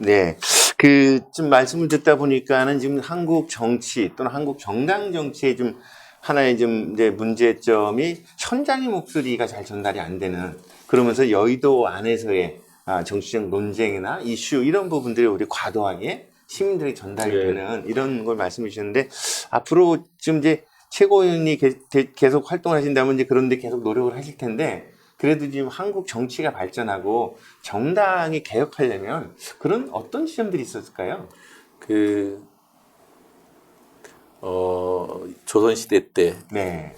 네. 좀 말씀을 듣다 보니까는 지금 한국 정치 또는 한국 정당 정치의 좀 하나의 좀 이제 문제점이 현장의 목소리가 잘 전달이 안 되는, 그러면서 여의도 안에서의 정치적 논쟁이나 이슈 이런 부분들이 우리 과도하게 시민들이 전달이 네. 되는 이런 걸 말씀해 주셨는데, 앞으로 지금 이제 최고위원이 계속 활동하신다면 이제 그런데 계속 노력을 하실 텐데, 그래도 지금 한국 정치가 발전하고 정당이 개혁하려면 그런 어떤 시험들이 있었을까요? 조선시대 때 네,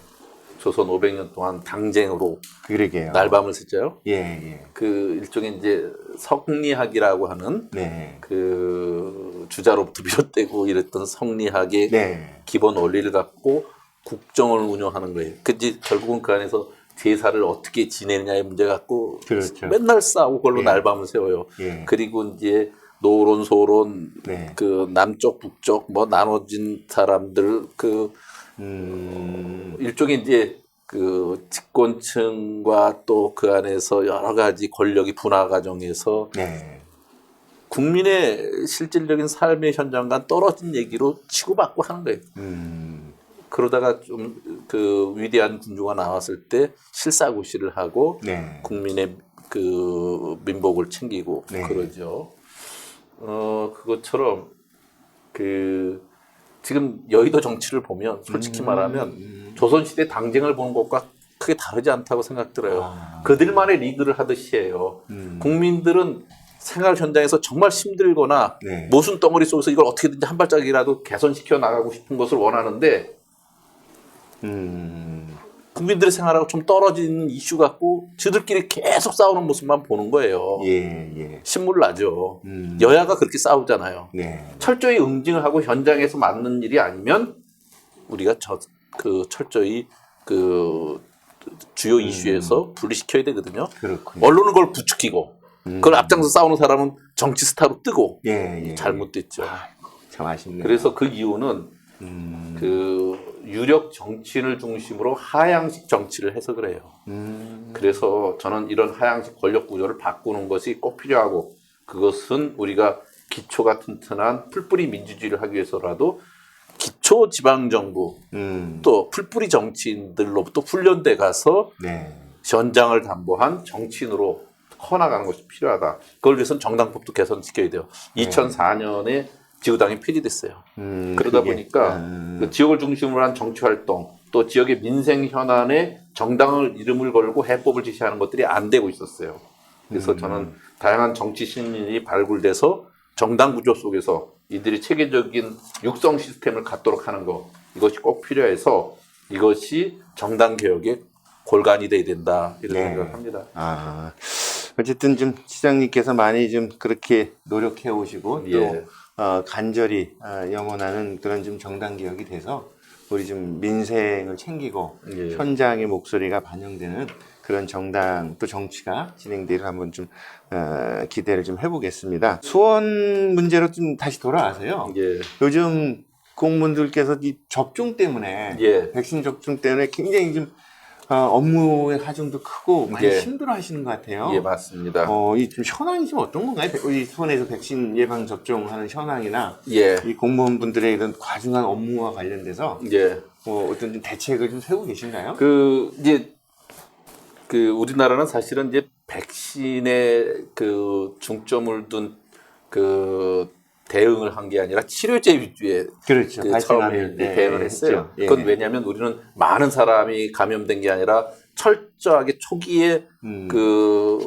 조선 500년 동안 당쟁으로 그러게요. 날밤을 썼죠. 예. 일종의 이제 성리학이라고 하는 네. 주자로부터 비롯되고 이랬던 성리학의 네. 기본 원리를 갖고 국정을 운영하는 거예요. 결국은 그 안에서 제사를 어떻게 지내느냐의 문제 갖고 그렇죠. 맨날 싸우고 그걸로 예. 날밤을 세워요. 예. 그리고 이제 노론 소론 네. 남쪽 북쪽 뭐 나눠진 사람들 일종의 이제 집권층과 또 그 안에서 여러 가지 권력이 분화 과정에서 네. 국민의 실질적인 삶의 현장과 떨어진 얘기로 치고받고 하는 거예요. 그러다가 좀 위대한 군주가 나왔을 때 실사구시를 하고 네. 국민의 민복을 챙기고 네. 그러죠. 그것처럼 지금 여의도 정치를 보면 솔직히 말하면 조선시대 당쟁을 보는 것과 크게 다르지 않다고 생각 들어요. 그들만의 리그를 하듯이 해요. 국민들은 생활 현장에서 정말 힘들거나 네. 모순 덩어리 속에서 이걸 어떻게든지 한 발짝이라도 개선시켜 나가고 싶은 것을 원하는데 국민들의 생활하고 좀 떨어지는 이슈 갖고 저들끼리 계속 싸우는 모습만 보는 거예요. 예. 신물 나죠. 여야가 그렇게 싸우잖아요. 네. 철저히 응징을 하고 현장에서 맞는 일이 아니면 우리가 철저히 주요 이슈에서 분리시켜야 되거든요. 그렇군요. 언론은 그걸 부추기고 그걸 앞장서 싸우는 사람은 정치 스타로 뜨고 예. 잘못됐죠. 참 아쉽네요. 그래서 그 이유는 유력 정치인을 중심으로 하향식 정치를 해서 그래요. 그래서 저는 이런 하향식 권력 구조를 바꾸는 것이 꼭 필요하고, 그것은 우리가 기초가 튼튼한 풀뿌리 민주주의를 하기 위해서라도 기초 지방정부 또 풀뿌리 정치인들로부터 훈련돼 가서 네. 현장을 담보한 정치인으로 커나가는 것이 필요하다. 그걸 위해서는 정당법도 개선시켜야 돼요. 2004년에 지구당이 폐지됐어요. 그러다 보니까 지역을 중심으로 한 정치활동, 또 지역의 민생 현안에 정당을 이름을 걸고 해법을 제시하는 것들이 안 되고 있었어요. 그래서 저는 다양한 정치 신인이 발굴돼서 정당 구조 속에서 이들이 체계적인 육성 시스템을 갖도록 하는 것, 이것이 꼭 필요해서 이것이 정당 개혁의 골간이 돼야 된다, 이런 생각을 합니다. 어쨌든 좀 시장님께서 많이 좀 그렇게 노력해 오시고 또 간절히 염원하는 그런 좀 정당 개혁이 돼서 우리 좀 민생을 챙기고 현장의 목소리가 반영되는 그런 정당 또 정치가 진행되기를 한번 좀 기대를 좀 해보겠습니다. 수원 문제로 좀 다시 돌아와서요. 요즘 공무원들께서 이 접종 때문에 백신 접종 때문에 굉장히 좀 업무의 하중도 크고 많이 힘들어하시는 것 같아요. 예, 맞습니다. 이 좀 현황이 좀 어떤 건가요? 우리 수원에서 백신 예방 접종하는 현황이나 이 공무원분들의 이런 과중한 업무와 관련돼서 어떤 좀 대책을 좀 세우고 계신가요? 우리나라는 사실은 이제 백신에 중점을 둔 대응을 한 게 아니라 치료제 위주의 그렇죠. 처음에 대응을 했어요. 그건 왜냐하면 우리는 많은 사람이 감염된 게 아니라 철저하게 초기에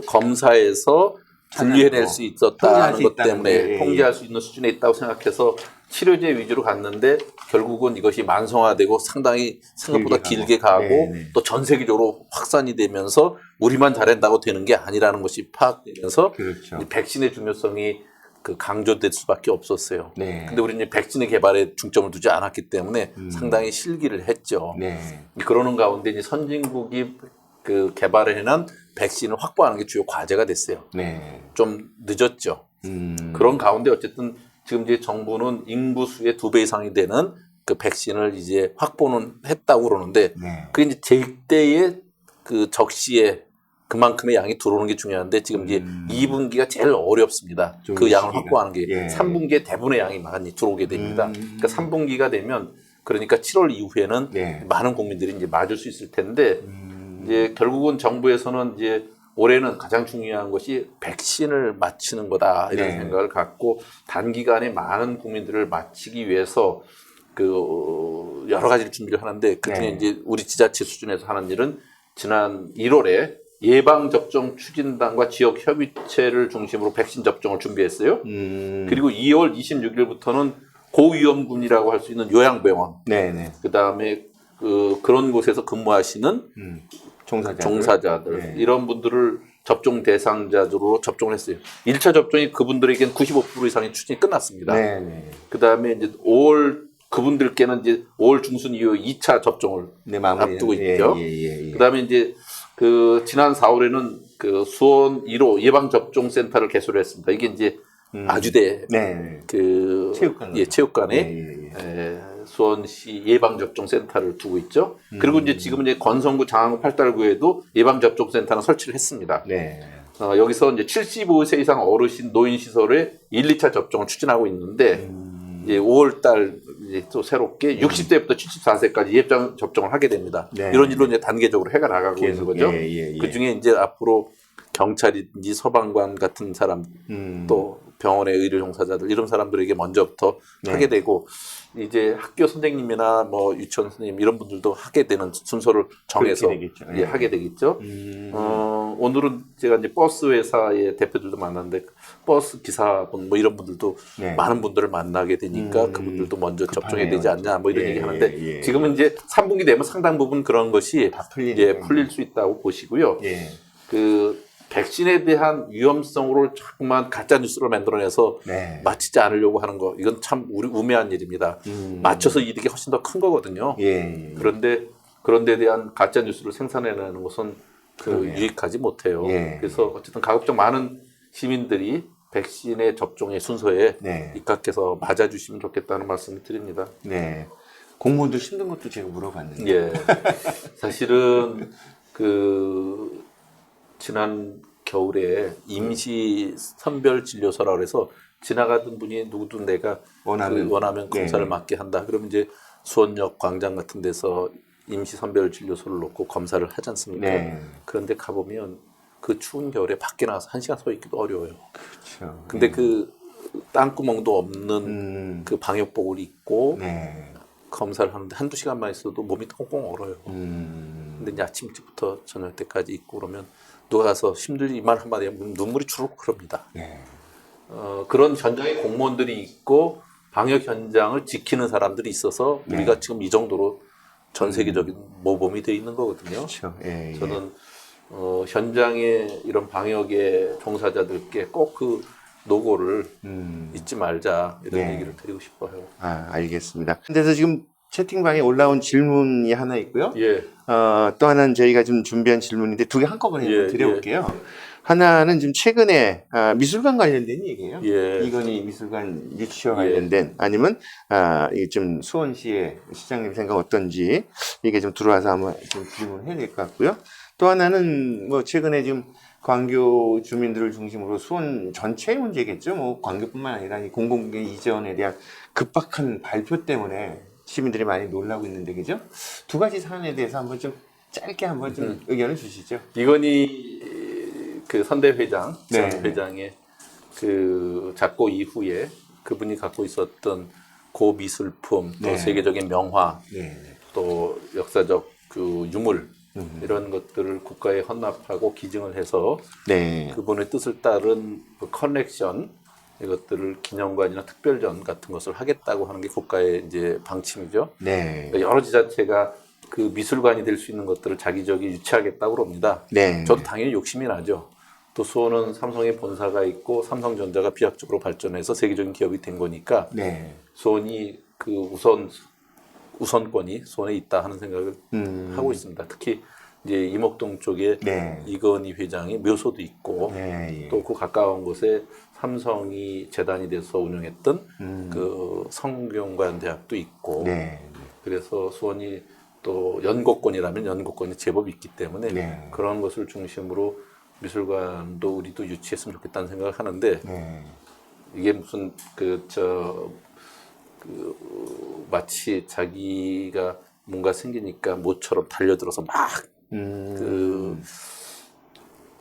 검사에서 분리해낼 수 있었다는 것 때문에 통제할 수 있는 수준에 있다고 생각해서 치료제 위주로 갔는데 결국은 이것이 만성화되고 상당히 생각보다 길게 가고 또 전 세계적으로 확산이 되면서 우리만 잘한다고 되는 게 아니라는 것이 파악되면서 이 백신의 중요성이 강조될 수밖에 없었어요. 근데 우리는 백신의 개발에 중점을 두지 않았기 때문에 상당히 실기를 했죠. 그러는 가운데 이제 선진국이 개발을 해낸 백신을 확보하는 게 주요 과제가 됐어요. 좀 늦었죠. 그런 가운데 어쨌든 지금 이제 정부는 인구수의 2배 이상이 되는 백신을 이제 확보는 했다고 그러는데 그게 이제 제때의 적시에 그만큼의 양이 들어오는 게 중요한데 지금 이제 2분기가 제일 어렵습니다. 그 양을 시기가. 확보하는 게 예. 3분기에 대부분의 양이 많이 들어오게 됩니다. 그러니까 3분기가 되면 그러니까 7월 이후에는 네. 많은 국민들이 이제 맞을 수 있을 텐데 이제 결국은 정부에서는 이제 올해는 가장 중요한 것이 백신을 맞히는 거다 이런 네. 생각을 갖고 단기간에 많은 국민들을 맞히기 위해서 그 여러 가지를 준비를 하는데 그중에 네. 이제 우리 지자체 수준에서 하는 일은 지난 1월에 예방접종 추진단과 지역협의체를 중심으로 백신 접종을 준비했어요. 그리고 2월 26일부터는 고위험군이라고 할 수 있는 요양병원, 네네. 그다음에 그런 곳에서 근무하시는 종사자들 네. 이런 분들을 접종 대상자로 접종을 했어요. 1차 접종이 그분들에게는 95% 이상의 추진이 끝났습니다. 네네. 그다음에 이제 5월 그분들께는 이제 5월 중순 이후 2차 접종을 네, 마무리. 앞두고 있죠. 예. 그다음에 이제 그 지난 4월에는 그 수원 1호 예방 접종 센터를 개소를 했습니다. 이게 이제 아주대 네. 그 체육관. 체육관에 수원시 예방 접종 센터를 두고 있죠. 그리고 이제 지금 이제 건성구 장안구 팔달구에도 예방 접종 센터는 설치를 했습니다. 네. 여기서 이제 75세 이상 어르신 노인 시설에 1, 2차 접종을 추진하고 있는데 이제 5월 달 이제 또 새롭게 60대부터 74세까지 예방 접종을 하게 됩니다. 네. 이런 일로 이제 단계적으로 해가 나가고 있는 거죠. 예. 그 중에 이제 앞으로 경찰이든지 소방관 같은 사람 또 병원의 의료 종사자들 이런 사람들에게 먼저부터 하게 되고 이제 학교 선생님이나 뭐 유치원 선생님 이런 분들도 하게 되는 순서를 정해서 하게 되겠죠. 오늘은 제가 이제 버스 회사의 대표들도 만났는데 버스 기사분 뭐 이런 분들도 많은 분들을 만나게 되니까 그분들도 먼저 접종해야 되지 않냐 뭐 이런 얘기 하는데 지금은 이제 3분기 되면 상당 부분 그런 것이 다 풀릴 수 있다고 보시고요. 그 백신에 대한 위험성으로 자꾸만 가짜 뉴스를 만들어내서 맞히지 않으려고 하는 거 이건 참 우매한 일입니다. 맞춰서 이득이 훨씬 더 큰 거거든요. 그런데 그런 데 대한 가짜 뉴스를 생산해내는 것은 유익하지 못해요. 그래서 어쨌든 가급적 많은 시민들이 백신의 접종의 순서에 입각해서 맞아주시면 좋겠다는 말씀을 드립니다. 네. 공무원도 힘든 것도 제가 물어봤는데. 예. 사실은 지난 겨울에 임시 선별 진료소라고 해서 지나가던 분이 누구든 내가 원하면 검사를 맡게 한다. 그러면 이제 수원역 광장 같은 데서 임시 선별 진료소를 놓고 검사를 하지 않습니까? 그런데 가보면 그 추운 겨울에 밖에 나가서 1시간 서 있기도 어려워요. 그렇죠. 근데 그 땅구멍도 없는 그 방역복을 입고 검사를 하는데 한두 시간만 있어도 몸이 꽁꽁 얼어요. 근데 이제 아침 일찍부터 저녁 때까지 있고 그러면 누가 가서 힘들지 말 한마디 하면 눈물이 주르륵 흐릅니다. 그런 현장에 공무원들이 있고 방역 현장을 지키는 사람들이 있어서 우리가 지금 이 정도로 전 세계적인 모범이 되어 있는 거거든요. 그렇죠. 저는 현장에 이런 방역의 종사자들께 꼭 그 노고를 잊지 말자 이런 얘기를 드리고 싶어요. 알겠습니다. 그래서 지금 채팅방에 올라온 질문이 하나 있고요. 예. 또 하나는 저희가 좀 준비한 질문인데 두 개 한꺼번에 드려볼게요. 하나는 지금 최근에 미술관 관련된 얘기예요. 이건희 미술관 유치와 관련된 아니면 이게 좀 수원시의 시장님 생각 어떤지 이게 좀 들어와서 한번 좀 질문해야 될 것 같고요. 또 하나는 뭐 최근에 지금 광교 주민들을 중심으로 수원 전체의 문제겠죠. 뭐 광교뿐만 아니라 이 공공기관 이전에 대한 급박한 발표 때문에 시민들이 많이 놀라고 있는데 그죠? 두 가지 사안에 대해서 한번 좀 짧게 한번 좀 의견을 주시죠. 이건희 그 선대 회장, 전 회장의 그 작고 이후에 그분이 갖고 있었던 고미술품, 또 세계적인 명화, 또 역사적 그 유물 이런 것들을 국가에 헌납하고 기증을 해서 그분의 뜻을 따른 그 커넥션 이것들을 기념관이나 특별전 같은 것을 하겠다고 하는 게 국가의 이제 방침이죠. 그러니까 여러 지자체가 그 미술관이 될 수 있는 것들을 자기적이 유치하겠다고 그럽니다. 저도 당연히 욕심이 나죠. 또 수원은 삼성의 본사가 있고 삼성전자가 비약적으로 발전해서 세계적인 기업이 된 거니까 수원이 그 우선권이 수원에 있다 하는 생각을 하고 있습니다. 특히 이제 이목동 쪽에 이건희 회장의 묘소도 있고 또 그 가까운 곳에 삼성이 재단이 돼서 운영했던 그 성균관 대학도 있고 그래서 수원이 또 연고권이라면 연고권이 제법 있기 때문에 네. 그런 것을 중심으로 미술관도 우리도 유치했으면 좋겠다는 생각을 하는데 네. 이게 무슨 마치 자기가 뭔가 생기니까 모처럼 달려들어서 막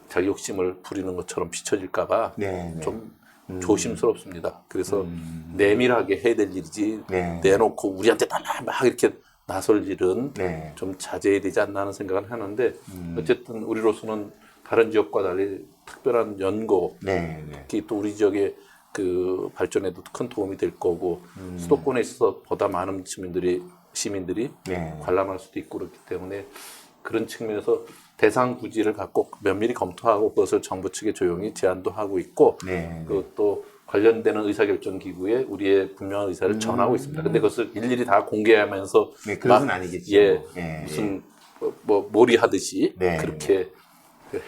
자기 욕심을 부리는 것처럼 비춰질까봐 네. 네. 좀 조심스럽습니다. 그래서 내밀하게 해야 될 일이지 네. 내놓고 우리한테 막 이렇게 나설 일은 네. 좀 자제해야 되지 않나 하는 생각을 하는데 어쨌든 우리로서는 다른 지역과 달리 특별한 연고 네. 네. 특히 또 우리 지역의 그 발전에도 큰 도움이 될 거고 수도권에 있어서 보다 많은 시민들이 네. 관람할 수도 있고 그렇기 때문에 그런 측면에서 대상 부지를 갖고 면밀히 검토하고 그것을 정부 측에 조용히 제안도 하고 있고 네. 그것도 관련되는 의사결정 기구에 우리의 분명한 의사를 전하고 있습니다. 근데 그것을 일일이 다 공개하면서 네, 그것은 아니겠죠. 예, 예, 무슨 뭐 몰이하듯이 네, 그렇게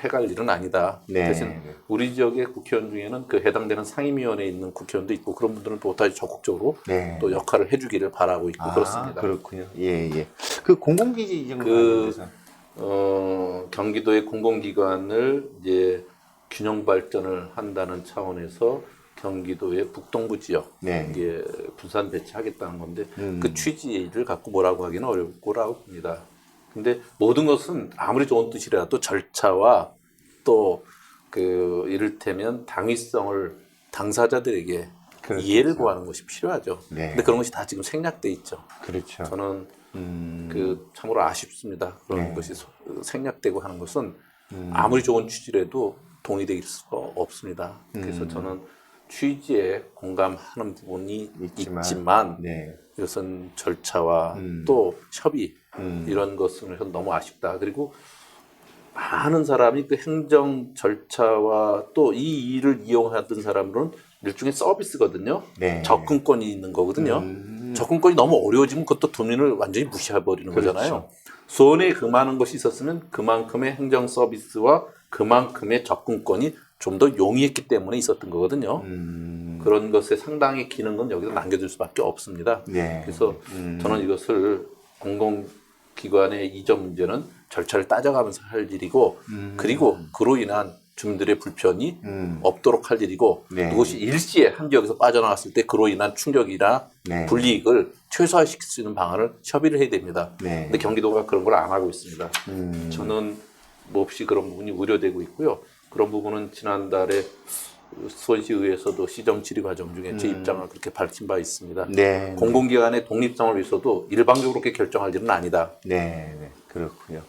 해갈 일은 아니다. 네, 대신 네. 우리 지역의 국회의원 중에는 그 해당되는 상임위원회에 있는 국회의원도 있고 그런 분들은 또 다시 적극적으로 네. 또 역할을 해주기를 바라고 있고 그렇습니다. 그렇군요. 예, 예. 그 공공기지 이정도 관련돼서. 경기도의 공공기관을 이제 균형 발전을 한다는 차원에서 경기도의 북동부 지역 네. 이게 분산 배치하겠다는 건데 그 취지를 갖고 뭐라고 하기는 어려울 거라고 봅니다. 근데 모든 것은 아무리 좋은 뜻이라도 절차와 또 그 이를테면 당위성을 당사자들에게 그렇겠죠. 이해를 구하는 것이 필요하죠. 네. 근데 그런 것이 다 지금 생략돼 있죠. 그렇죠. 저는 그 참으로 아쉽습니다. 그런 네. 것이 생략되고 하는 것은 아무리 좋은 취지라도 동의될 수가 없습니다. 그래서 저는 취지에 공감하는 부분이 있지만 네. 이것은 절차와 또 협의 이런 것은 너무 아쉽다. 그리고 많은 사람이 그 행정 절차와 또 이 일을 이용하던 사람들은 일종의 서비스거든요. 네. 접근권이 있는 거거든요. 접근권이 너무 어려워지면 그것도 도민을 완전히 무시해버리는 그렇죠. 거잖아요. 수원에 그 많은 것이 있었으면 그만큼의 행정 서비스와 그만큼의 접근권이 좀 더 용이했기 때문에 있었던 거거든요. 그런 것에 상당히 기능은 여기서 남겨둘 수밖에 없습니다. 네. 그래서 저는 이것을 공공기관의 이전 문제는 절차를 따져가면서 할 일이고 그리고 그로 인한 주민들의 불편이 없도록 할 일이고 네. 그것이 일시에 한 지역에서 빠져나갔을 때 그로 인한 충격이나 네. 불이익을 최소화시킬 수 있는 방안을 협의를 해야 됩니다. 네. 근데 경기도가 그런 걸 안 하고 있습니다. 저는 몹시 그런 부분이 우려되고 있고요. 그런 부분은 지난달에 수원시의회에서도 시정질의 과정 중에 제 입장을 그렇게 밝힌 바 있습니다. 네. 공공기관의 독립성을 위해서도 일방적으로 그렇게 결정할 일은 아니다. 네, 네, 그렇군요.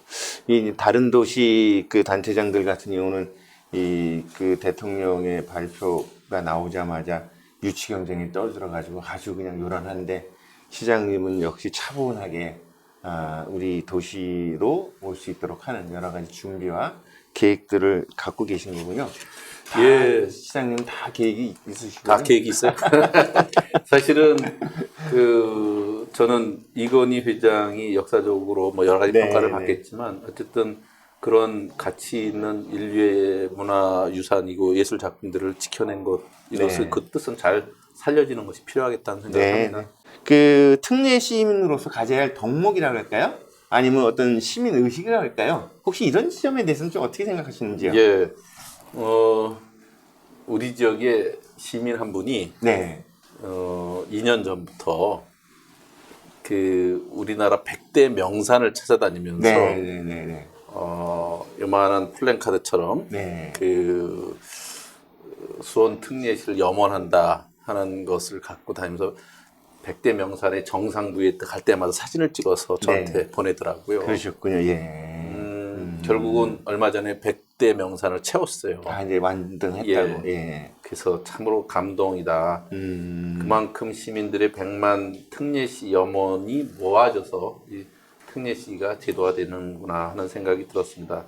이 다른 도시 그 단체장들 같은 경우는 이 그 대통령의 발표가 나오자마자 유치 경쟁이 떠들어 가지고 아주 그냥 요란한데 시장님은 역시 차분하게 우리 도시로 올 수 있도록 하는 여러 가지 준비와 계획들을 갖고 계신 거군요. 예. 시장님 다 계획이 있으시고. 다 계획이 있어요. 사실은 저는 이건희 회장이 역사적으로 뭐 여러 가지 네, 평가를 네. 받겠지만 어쨌든 그런 가치 있는 인류의 문화유산이고 예술 작품들을 지켜낸 것 이것을 네. 그 뜻은 잘 살려지는 것이 필요하겠다는 생각을 네, 합니다. 네. 그 특례 시민으로서 가져야 할 덕목이라고 할까요? 아니면 어떤 시민 의식이라고 할까요? 혹시 이런 지점에 대해서는 좀 어떻게 생각하시는지요? 예, 우리 지역의 시민 한 분이 네. 2년 전부터 그 우리나라 100대 명산을 찾아다니면서 네, 네, 네, 네. 요만한 플랜카드처럼 네. 그 수원 특례시를 염원한다 하는 것을 갖고 다니면서 100대 명산의 정상부에 갈 때마다 사진을 찍어서 저한테 네. 보내더라고요. 그러셨군요. 예. 결국은 얼마 전에 100대 명산을 채웠어요. 다 이제 완등했다고. 예. 그래서 참으로 감동이다. 그만큼 시민들의 100만 특례시 염원이 모아져서 이 특례시가 제도화되는구나 하는 생각이 들었습니다.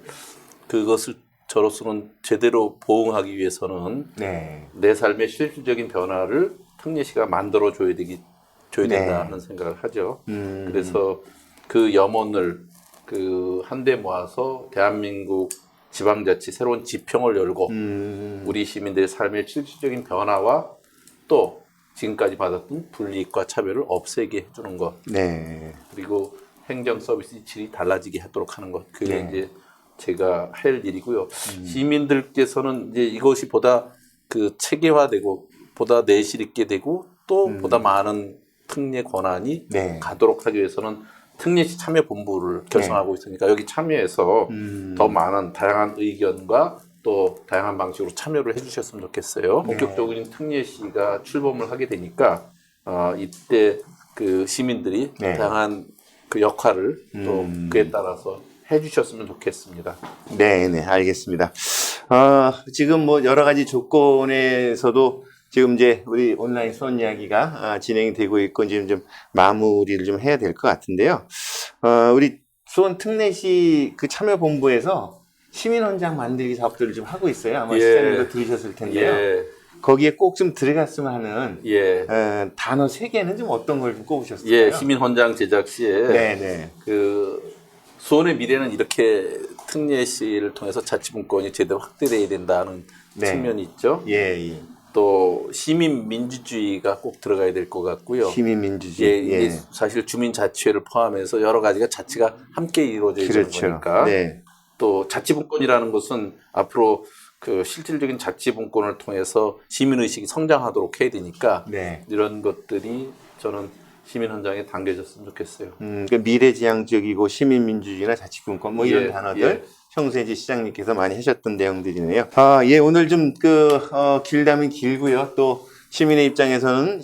그것을 저로서는 제대로 보응하기 위해서는 네. 내 삶의 실질적인 변화를 특례시가 만들어줘야 된다 하는 생각을 하죠. 그래서 그 염원을 그 한데 모아서 대한민국 지방자치 새로운 지평을 열고 우리 시민들의 삶의 실질적인 변화와 또 지금까지 받았던 불이익과 차별을 없애게 해주는 것 네. 그리고 행정 서비스 질이 달라지게 하도록 하는 것. 그게 이제 제가 할 일이고요. 시민들께서는 이제 이것이 보다 그 체계화되고 보다 내실 있게 되고 또 보다 많은 특례 권한이 가도록 하기 위해서는 특례시 참여본부를 결성하고 있으니까 여기 참여해서 더 많은 다양한 의견과 또 다양한 방식으로 참여를 해주셨으면 좋겠어요. 본격적인 특례시가 출범을 하게 되니까 이때 그 시민들이 다양한 그 역할을 또 그에 따라서 해주셨으면 좋겠습니다. 네, 알겠습니다. 지금 뭐 여러 가지 조건에서도 지금 이제 우리 온라인 수원 이야기가 진행이 되고 있고 지금 좀 마무리를 좀 해야 될 것 같은데요. 우리 수원 특례시 그 참여본부에서 시민원장 만들기 작업들을 좀 하고 있어요. 아마 시장님도 들으셨을 텐데요. 거기에 꼭 좀 들어갔으면 하는 단어 3개는 좀 어떤 걸 좀 꼽으셨을까요? 시민헌장 제작 시에 그 수원의 미래는 이렇게 특례시를 통해서 자치분권이 제대로 확대돼야 된다는 측면이 있죠. 또 시민 민주주의가 꼭 들어가야 될 것 같고요. 시민 민주주의. 이게 사실 주민 자치회를 포함해서 여러 가지가 자치가 함께 이루어져야 되는 거니까. 또 자치분권이라는 것은 앞으로 그 실질적인 자치분권을 통해서 시민 의식이 성장하도록 해야 되니까 이런 것들이 저는 시민 현장에 담겨졌으면 좋겠어요. 그러니까 미래지향적이고 시민민주주의나 자치분권 뭐 이런 단어들 평소에 이제 시장님께서 많이 하셨던 내용들이네요. 오늘 좀 길다면 길고요. 또 시민의 입장에서는